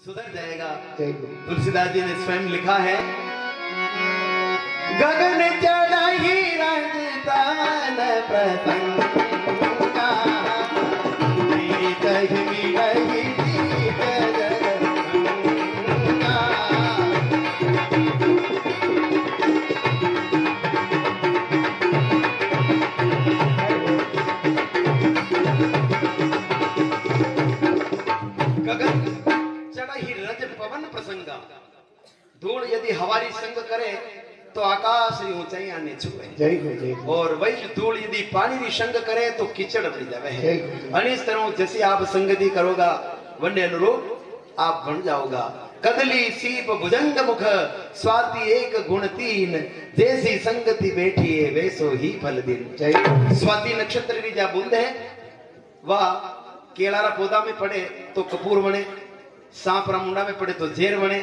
सुधर जाएगा। तुलसीदास जी ने स्वयं लिखा है, गगन चढ़ाई राजस्थान प्रसंगा, गगन चढ़ाई रज पवन प्रसंगा, धूल यदि हवारी संग करे तो आकाश की ऊंचाई आने छुए। और वही धूल यदि पानी की संग करे तो कीचड़ बन जावे है। इस तरह जैसे आप संगति करोगा वन्य अनुरूप आप बन जाओगा। कदली सीप भुजंग मुख स्वाति एक गुण तीन, जैसी संगति बैठी है वैसो ही फल दिन। स्वाति नक्षत्र की जा बूंद है वह केलारा पौधा में पड़े तो कपूर बने, सांपरा मुंडा में पड़े तो जेर बने,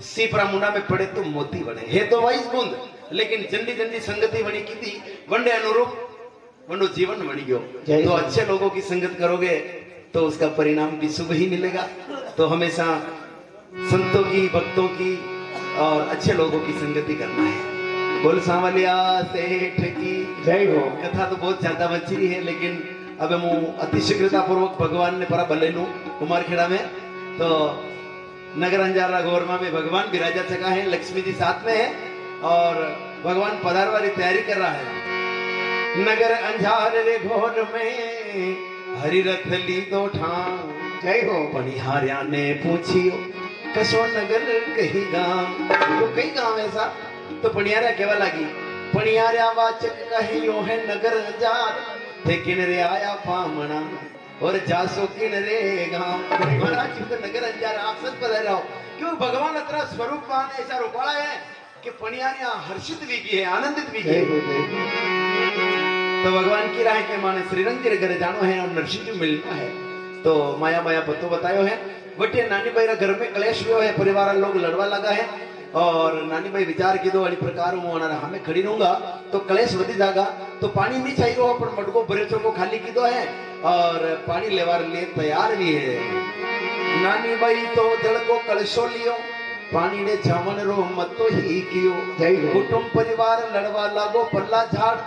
सीपरा मुंडा में पड़े तो मोती बने। है तो वाइस बूंद, लेकिन जल्दी जल्दी संगति बनी की थी वंडे अनुरूप वंडो जीवन बनी गयो। तो अच्छे लोगों की संगत करोगे तो उसका परिणाम भी शुभ ही मिलेगा। तो हमेशा संतों की, भक्तों की और अच्छे लोगों की संगति करना है। बोल सांवलिया सेठ की जय हो। कथा तो बहुत ज्यादा बची रही है, लेकिन अब हम अतिशीघ्रता पूर्वक भगवान ने परा बल्लेनु कुमारखेड़ा में तो नगर अंजारा गोरमा में भगवान विराजा चका है, लक्ष्मी जी साथ में है और भगवान पधार वाली तैयारी कर रहा है। नगर अंजार रे घोर में हरिरथ ली दो ठाम, जय हो। पनिहारिया ने पूछियो कसो नगर कहीं गांव, तो कई गांव ऐसा तो पनिहारिया केवा लगी, पनिहारिया वाचक कहे यो है नगर अंजार, थे किनरे आया पामना और जासो किनरे गांव। महाराज तो नगर अंजार आप सच बता रहा हो, क्यों भगवान अतरा स्वरूपवान ऐसा रूपाला है कि पनिहारिया हर्षित भी की है, आनंदित भी की है। तो भगवान की राह के माने श्रीरंग के घर जानो है और नरसिंह जी मिलना है। तो माया माया पत्तो बतायो है, बटे नानी भाई घर में क्लेश हुआ है, परिवार लोग लड़वा लगा है और नानी भाई विचार की दो अड़ी प्रकार हमें खड़ी रहूंगा तो क्लेश वधी जागा। तो पानी नहीं चाहिए हो पर मटको बरेचो को खाली की दो है और पानी लेवार लिए तैयार भी है। नानी भाई तो जल को कलशो लियो, पानी ने जामन रो मतो ही कियो, कुटुंब परिवार लड़वा लागो पल्ला झाड़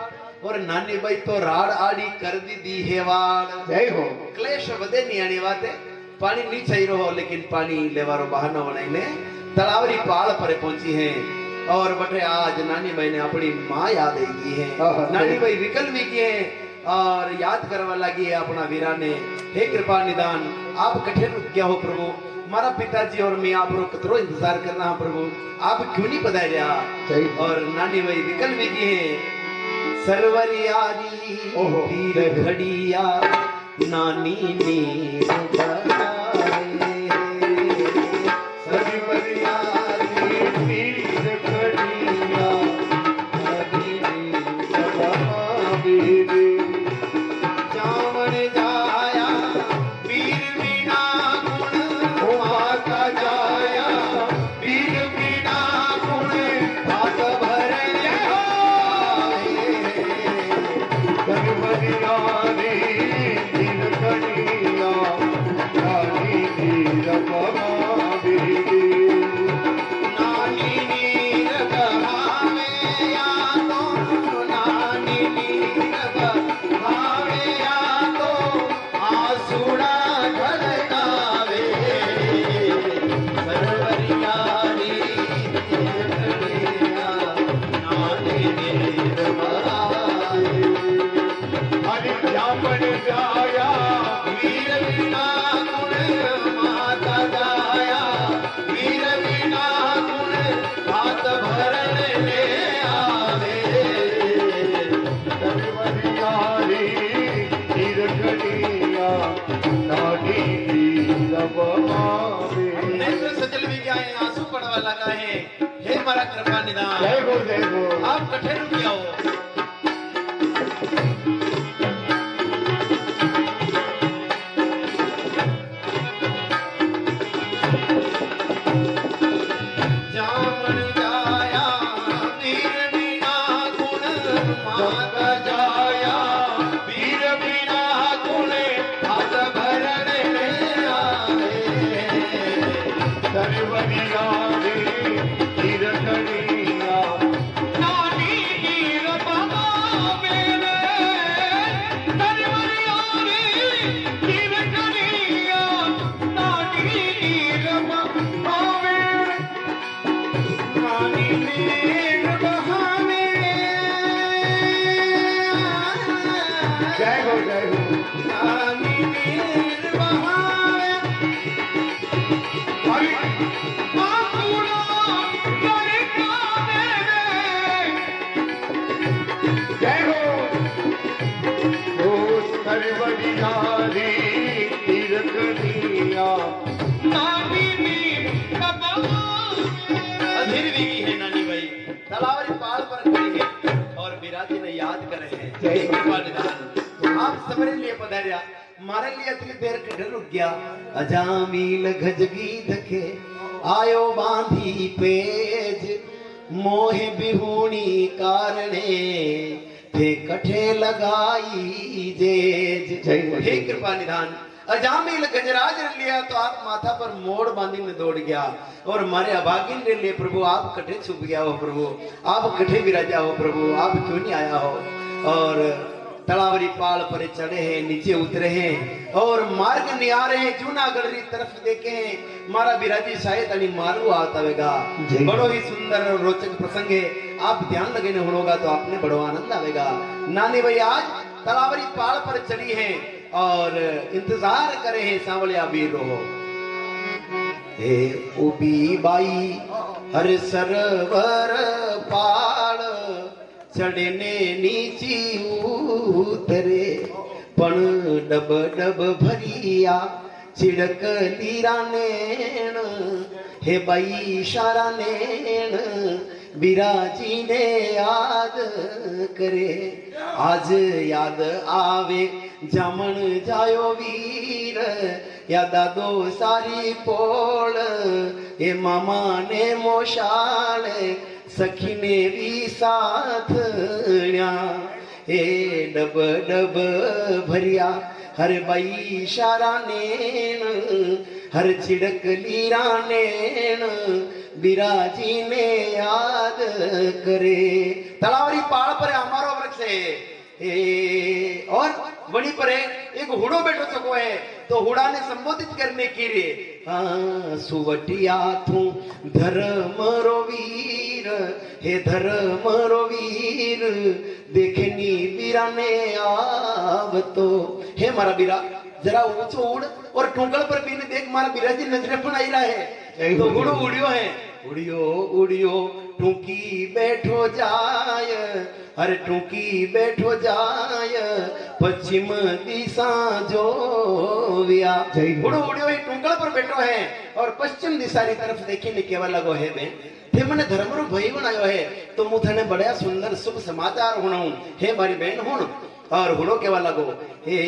और नानी भाई तो राड़ आड़ी कर दी हेवाड़। जय हो। क्लेश वधे नहीं आनी बात है, पानी नहीं चाहिए हो लेकिन पानी लेवारो बहाना बनाई ले तलावरी पाल पर पहुंची है और बटे आज नानी भाई ने अपनी माँ याद की है। नानी भाई विकल भी किए हैं और याद करवा लगी है अपना वीरा ने। हे कृपा निदान आप कठिन क्या हो प्रभु, हमारा पिताजी और मैं आप कतरो इंतजार करना है प्रभु, आप क्यों नहीं पधार रहा। और नानी भाई विकल भी किए हैं, सरवरियारी पीर घड़िया नानी ने आंसू पड़वा लगा है। हे हमारा कृपा निदान, जय हो जय हो। आप कठिन क्या हो, जामन जाया वीर बिना गुण माता जाया, वीर बिना गुण हाथ भरने आवे। जय हो जय हो नानी वीर बहावे अभी आकुड़ा गणकावे जय हो सरवड़ी नारी तीरथ दिया नानी वीर बहावे अधीर वीगी है नानी भाई तलावरी पहाड़ पर खड़ी है और बिराजी ने याद करे हैं जय हे कृपा निधान आप सबरे लिए पधारिया मारे लिए इतनी देर के डर रुक गया अजामील गजगी धके आयो बांधी पेज मोहे बिहुणी कारणे थे कठे लगाई जेज जय हो। हे कृपा निधान अजामिल गजराज ने लिया तो आप माथा पर मोड़ बांधी में दौड़ गया और मारे अभागिन ने लिए प्रभु आप कठे छुप गया हो प्रभु आप कठे विराजा हो प्रभु आप क्यों नहीं आया हो और तलावरी पाल पर चढ़े हैं नीचे उतरे हैं और मार्ग निहारे हैं जूनागढ़ की तरफ देखे हैं मारा विराजी शायद अनी मारू आवेगा बड़ो ही सुंदर और रोचक प्रसंग है आप ध्यान लगे न होगा तो आपने बड़ो आनंद आवेगा नानी भाई आज तलावरी पाल पर चढ़ी हैं और इंतजार करे हैं सांवलिया वीर हो हे उबी बाई हर सरवर पाल चढ़ने नीची उतरे पण डब डब भरिया छिड़क लीरा नेण हे बाई शारा नेण बिराजी ने याद करे आज याद आवे जामण जायो वीर यादा दो सारी पोल हे मामा ने मोशाल सखी ने भी साथ हे डब डब भरिया हर बाई शारा नेण हर छिड़क लीरा नेण बिराजी ने याद करे तलावरी पहाड़ पर हमारो वृक्ष है और वहीं पर एक हुड़ो बैठो सको है तो हुड़ा ने संबोधित करने की रे सुवटिया थू धर्म रो वीर हे धर्म रो वीर देखनी बीरा ने आव तो हे मारा बीरा जरा ऊंचो उड़ और टूंकल पर भी ने देख मारा बीरा जी नजरे पण आई रहा है तो हुड़ो उड़ियो है उड़ियो उड़ियो टूकी बैठो जाय हर टूकी बैठो जाय पश्चिम दिशा जो विया उड़ो उड़ियो ही टूंकल पर बैठो है और पश्चिम दिशा की तरफ देखने केवल लगो है बे थे मने धर्म रो भई बनायो है तो मु थने बड़ा सुंदर शुभ समाचार हुणाऊं हे मारी बहन हुण और हुड़ो केवा लगो हे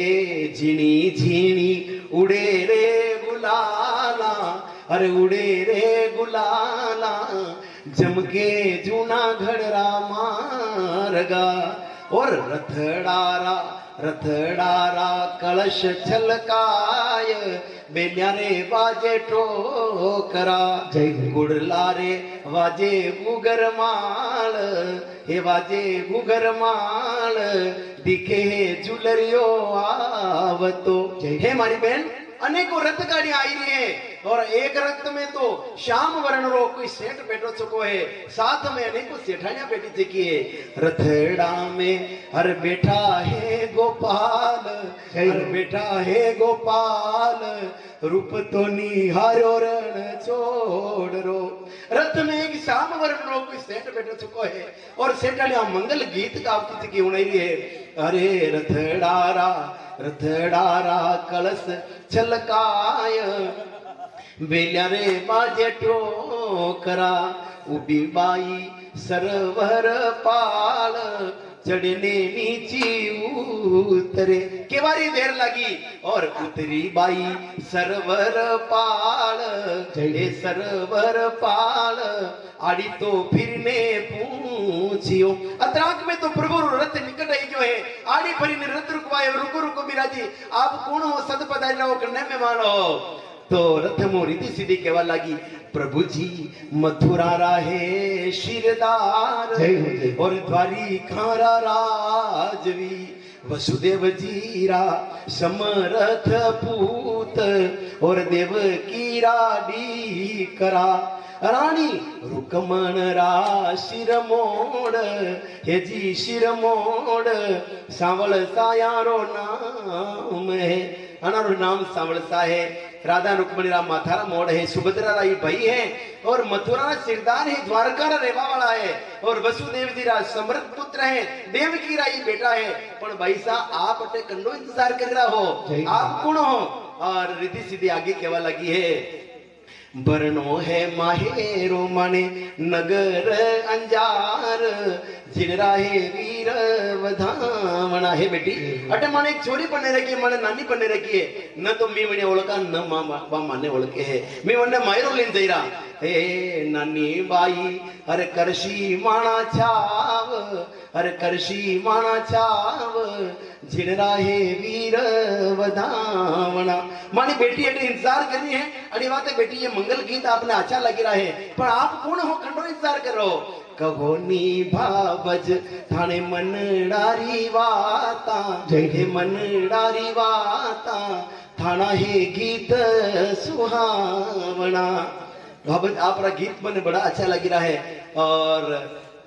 झीणी झीणी उड़े रे गुलाला अरे उड़े रे गुलाला जमके जूनागढ़ मारगा और रथड़ारा कलश छलकाय बेल्यारे बाजे टोकरा गुड़लारे वाजे गुगरमाल हे वाजे गुगरमाल दिखे जुलरियो आवतो हे मारी बहन अनेकों रथ गाड़ियां आई रही है और एक रथ में तो श्याम वर्ण रो कोई सेठ बैठो चुको है साथ में अनेकों सेठानियां बैठी चुकी है रथड़ा में हर बैठा है गोपाल हर बैठा है गोपाल रूप तो निहारो रण छोड़ रो रथ में एक श्याम वर्ण रो कोई सेठ बैठो चुको है और सेठानियां मंगल गीत गाती चुकी उड़ी है अरे रथड़ारा कलश छलकाय बेल्या रे बाजे टोकरा उबी बाई सरवर पाल चढ़ने नीची उतरे केवारी देर लगी और उतरी बाई सरवर पाल हे सरवर पाल आड़ी तो फिरने पूछियो अतराक में तो प्रभु रथ निकट आई जो है आड़ी फरी ने रथ रुकवाए रुको रुको बिराजी आप कौन हो सद पधारी रहो करने में मानो तो रथ मोरी दी सीधी केवा लगी प्रभु जी मथुरा राहे शिरदार और द्वारी खारा राजवी वसुदेव जीरा समरथ पूत और देव की राडी करा रानी रुकमण रा शिरमोड़ हे जी शिरमोड़ सांवल सायारो नाम है अनारो नाम सांवल सा है राधा रुक्मणी रा माथारा मोड़ है सुभद्रा राई भाई है और मथुरा सिरदार है द्वारका रा रेवा वाला है और वसुदेव जी रा समर्थ पुत्र है देवकी राई बेटा है पण भाई सा आप अटे कंडो इंतजार कर रहा हो आप कौन हो और रिद्धि सीधी आगे केवा लगी है बरनो है माहेरो माने नगर अंजार जिनरा है वीर वधावना है बेटी अटे माने एक छोरी बने रखी है माने नानी बने रखी है न तो मी वने ओळखा न मामा माने ओळखे है मी वने मायरो लेन जईरा हे नानी बाई अरे करशी माणा छाव अरे करशी माणा छाव जिनरा है वीर वधावना मानी बेटी अटे इंतजार कर रही है अड़ी बात है बेटी ये मंगल गीत आपने अच्छा लगी रहा है पर आप कौन हो खंडो इंतजार कर रहे हो कहो नी भावज थाने मन डारी वाता हे मन डारी वाता थाना है गीत सुहावना भावज आपरा गीत मने बड़ा अच्छा लगी रहा है और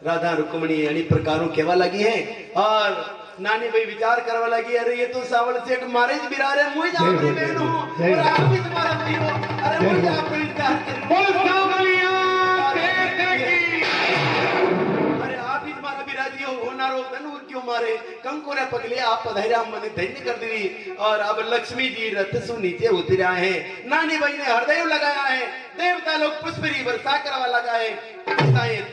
राधा रुक्मणी अनेक प्रकारों केवा लगी है और नानी भाई विचार करवा लगी अरे ये तो सावल सेठ मारे ज बिरा रे मुझे आपरी बहन हूं और आप भी तुम्हारा भाई हो अरे मुझे आप इंतजार कर बोल सावलिया सेठ की अरे आप ही तुम्हारा बिराजी हो होनारो तनूर क्यों मारे कंकोरे पगले आप पधारा मने धन्य कर दी और अब लक्ष्मी जी रथ सु नीचे उतरा है नानी भाई ने हृदय लगाया है देवता लोग पुष्परी वर्षा करवा लगा है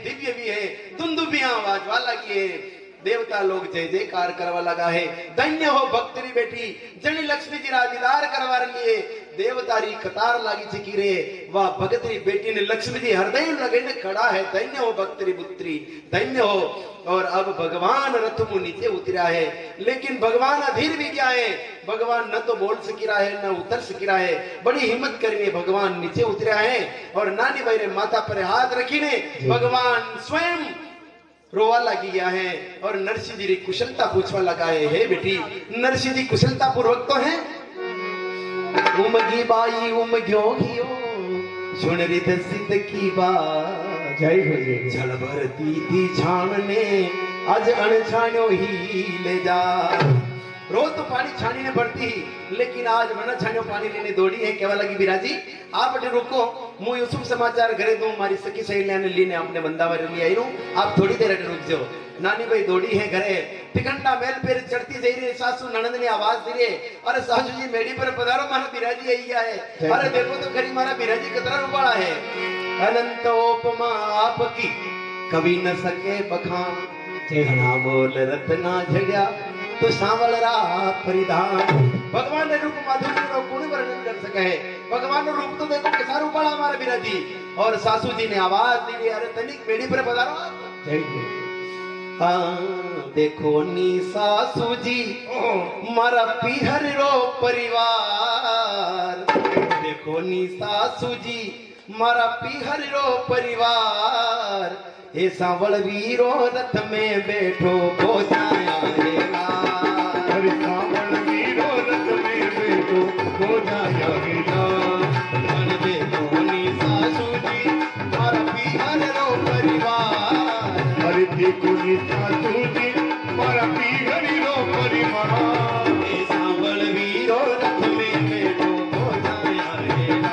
दिव्य भी है दुंदुबियां आवाज वाला की है देवता लोग जय जयकार करवा लगा है धन्य हो भक्तरी बेटी जनी लक्ष्मी जी दीदार करवा लिए देवतारी कतार लागी छिकी रे वाह भगतरी बेटी ने लक्ष्मी जी हृदय लगे ने खड़ा है धन्य हो भक्तरी पुत्री धन्य हो और अब भगवान रथ मुंह नीचे उतरा है लेकिन भगवान अधीर भी क्या है भगवान न तो बोल सकी रहा है न उतर सकी रहा है बड़ी हिम्मत करके भगवान नीचे उतरा है और नानी भाई रे माथा पर हाथ रखी ने भगवान स्वयं रोवा लगी गया है और नरसिंह जी कुशलता पूछवा लगा है हे बेटी नरसिंह जी कुशलता पूर्वक तो है उमगी बाई उमग्यो हियो सुन रित सिद्ध की बात जय हो जय जल भरती थी छानने आज अनछाण्यो ही ले जा रोज तो पानी छानी ने भरती लेकिन आज मन छानियो पानी लेने दौड़ी है केवा लगी बिराजी आप अटे रुको मु यूसुफ समाचार घरे दूं मारी सखी सहेलियां ने लीने अपने बंदावर ले आई हूं आप थोड़ी देर अटे रुक जाओ नानी भाई दौड़ी है घरे तिकंडा मेल पर चढ़ती जा रही सासू ननद ने आवाज दी रे अरे सासू जी मेडी पर पधारो मारा बिराजी आई है अरे देखो तो खरी मारा बिराजी कितना रुबाड़ा है अनंत उपमा आपकी कभी न सके बखान घना बोल रत्ना झड़िया तो सांवल रा परिधान भगवान ने रूप माधुर्य रो गुण वर्णन कर सके है भगवान ने रूप तो देखो कैसा रूपाला हमारा बिराजी और सासू जी ने आवाज दी अरे तनिक बेड़ी पर पधारो हाँ देखो नी सासू जी मारा पिहर रो परिवार देखो नी सासू जी मारा पिहर रो परिवार हे सांवल वीरो रथ में बैठो भोजाया हेला हरि सांवल वीरो रथ में बैठो भोजाया हेला मन देखो नी सासू जी मारा पिहर रो परिवार हरि देखो नी सासू जी मारा पिहर रो परिवार हे सांवल वीरो रथ में बैठो भोजाया हेला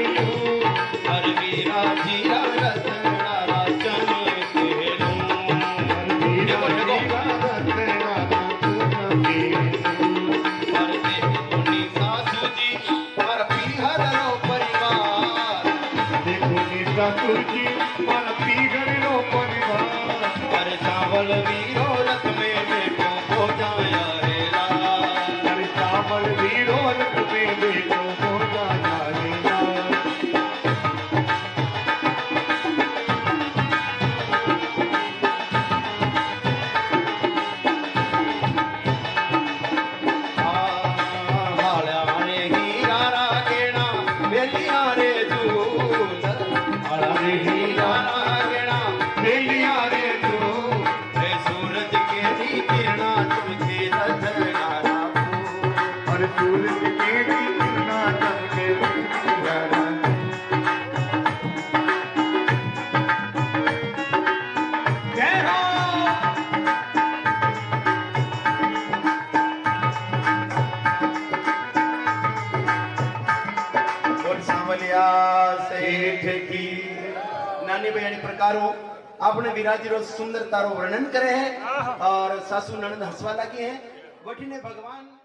केलू हर वीरा जीरा रतनारा चमकेलू वीरा वीरा रत्ना केलू पर देखोनी सासू जी पर पीहरनो परिवार देखो निशा तुझी मन पीगड़ लो परिवार पर चावल वीरो रथ में बेटो हो जाया रे लाल अरे चावल वीरो रत में बेटो हो जाया रे लाल हाल्या रे हीरा रागेणा बेलिया रे झूल हाल्या रे हीरा रागेणा बेलिया रे तू रे सूरज के दी किरणा तुमके रतनारा फूल और सूरज के भी कितना चमके रहा जय हो और सांवलिया सेठ की नानी बहनी प्रकारों आपने विराजी रो सुंदर तारो वर्णन करे हैं और सासू ननद हंसवाला की है वठीने भगवान